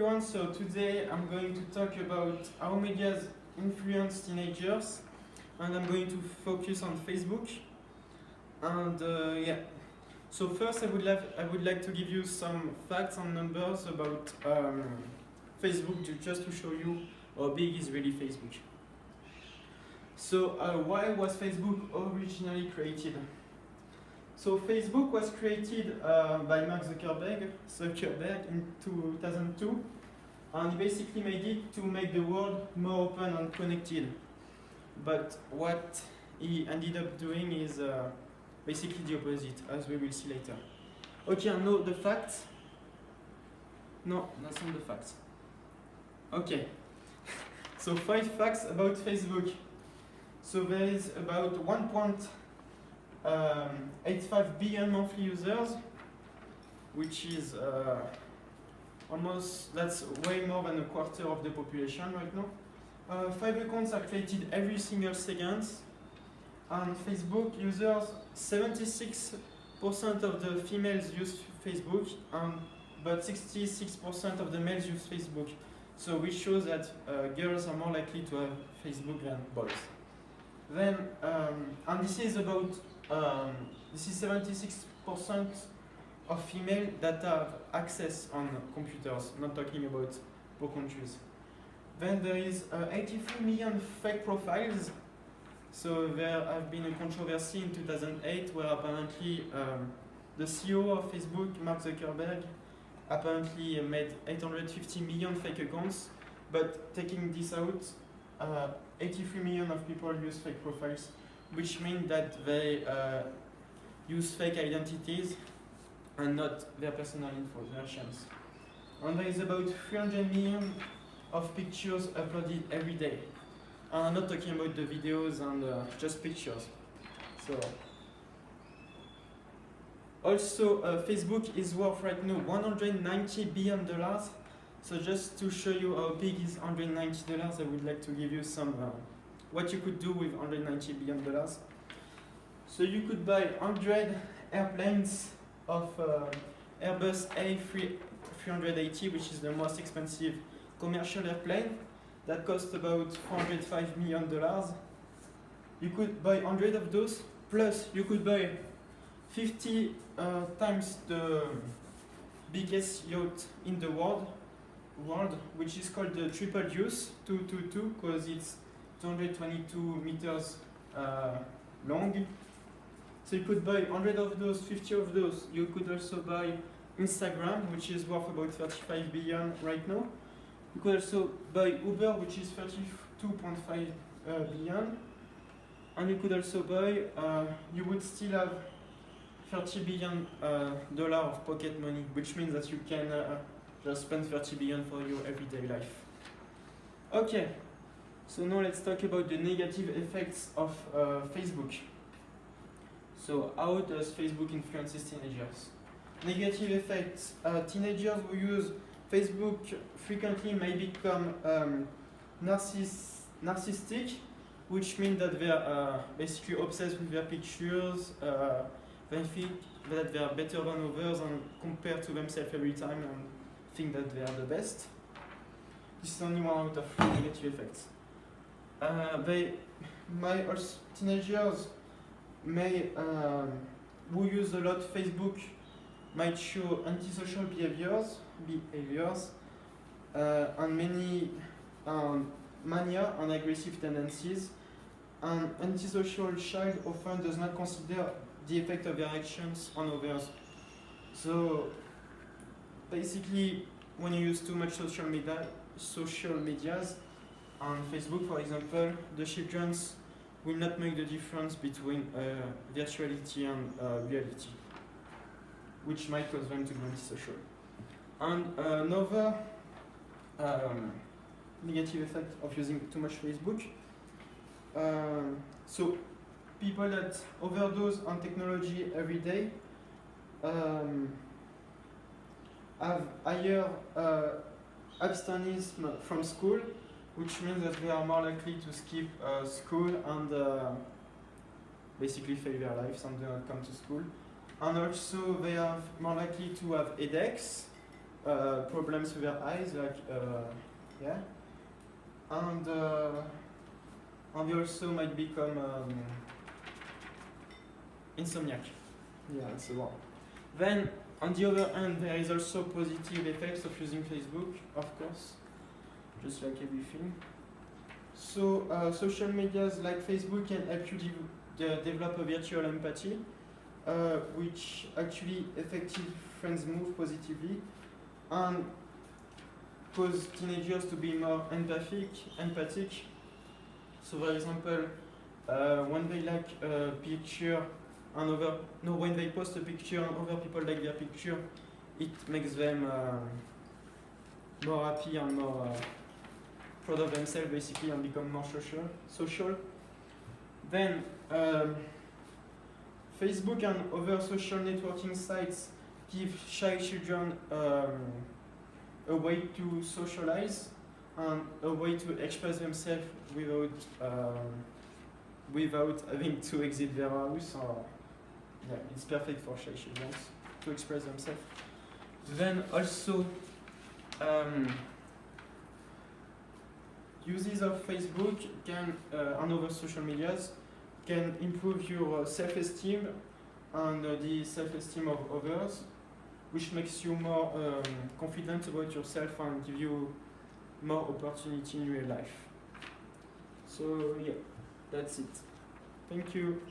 everyone, so today I'm going to talk about how medias influence teenagers, and I'm going to focus on Facebook. And yeah, so first I would like to give you some facts and numbers about Facebook, just to show you how big is really Facebook. So why was Facebook originally created? So Facebook was created by Mark Zuckerberg in 2002, and he basically made it to make the world more open and connected. But what he ended up doing is basically the opposite, as we will see later. Okay, and now the facts. No, that's not the facts. Okay, so 5 facts about Facebook. So there is about 1.85 billion monthly users, which is that's way more than a quarter of the population right now. 5 accounts are created every single second. And Facebook users, 76% of the females use Facebook, but 66% of the males use Facebook. So which shows that girls are more likely to have Facebook than boys. Then, and this is about, this is 76% of female that have access on computers, not talking about poor countries. Then there is 83 million fake profiles. So there have been a controversy in 2008 where apparently the CEO of Facebook, Mark Zuckerberg, apparently made 850 million fake accounts, but taking this out, 83 million of people use fake profiles, which means that they use fake identities and not their personal information. And there is about 300 million of pictures uploaded every day. And I'm not talking about the videos and just pictures. So, also, Facebook is worth right now $190 billion. So just to show you how big is $190, I would like to give you some what you could do with $190 billion. So you could buy 100 airplanes of Airbus A380, which is the most expensive commercial airplane. That costs about $405 million. You could buy 100 of those, plus you could buy 50 times the biggest yacht in the world, which is called the Triple Deuce 222, because it's 222 meters long. So you could buy 100 of those, 50 of those. You could also buy Instagram, which is worth about 35 billion right now. You could also buy Uber, which is 32.5 billion. And you could also buy, you would still have $30 billion of pocket money, which means that you can just spend 30 billion for your everyday life. Okay, so now let's talk about the negative effects of Facebook. So how does Facebook influence teenagers? Negative effects. Teenagers who use Facebook frequently may become narcissistic, which means that they are basically obsessed with their pictures. They think that they are better than others and compare to themselves every time and think that they are the best. This is only one out of 3 negative effects. Teenagers may, who use a lot Facebook, might show antisocial behaviors, and many mania and aggressive tendencies. An antisocial child often does not consider the effect of their actions on others. So basically, when you use too much social medias on Facebook, for example, the children will not make the difference between virtuality and reality, which might cause them to be antisocial. And another negative effect of using too much Facebook. So people that overdose on technology every day have higher abstinence from school, which means that they are more likely to skip school and basically fail their lives and do not come to school. And also they are more likely to have headaches, problems with their eyes, like yeah, and they also might become insomniac, yeah, and so on. Then on the other hand, there is also positive effects of using Facebook, of course, just like everything. So social medias like Facebook can help you develop a virtual empathy, which actually affected friends' mood positively and cause teenagers to be more empathic. So for example, when they like a picture when they post a picture and other people like their picture, it makes them more happy and more proud of themselves basically and become more social. Then Facebook and other social networking sites give shy children a way to socialize and a way to express themselves without having to exit their house. Or yeah, it's perfect for shy children to express themselves. Then also uses of Facebook can and other social medias can improve your self-esteem and the self-esteem of others, which makes you more confident about yourself and give you more opportunity in real life. So yeah, that's it. Thank you.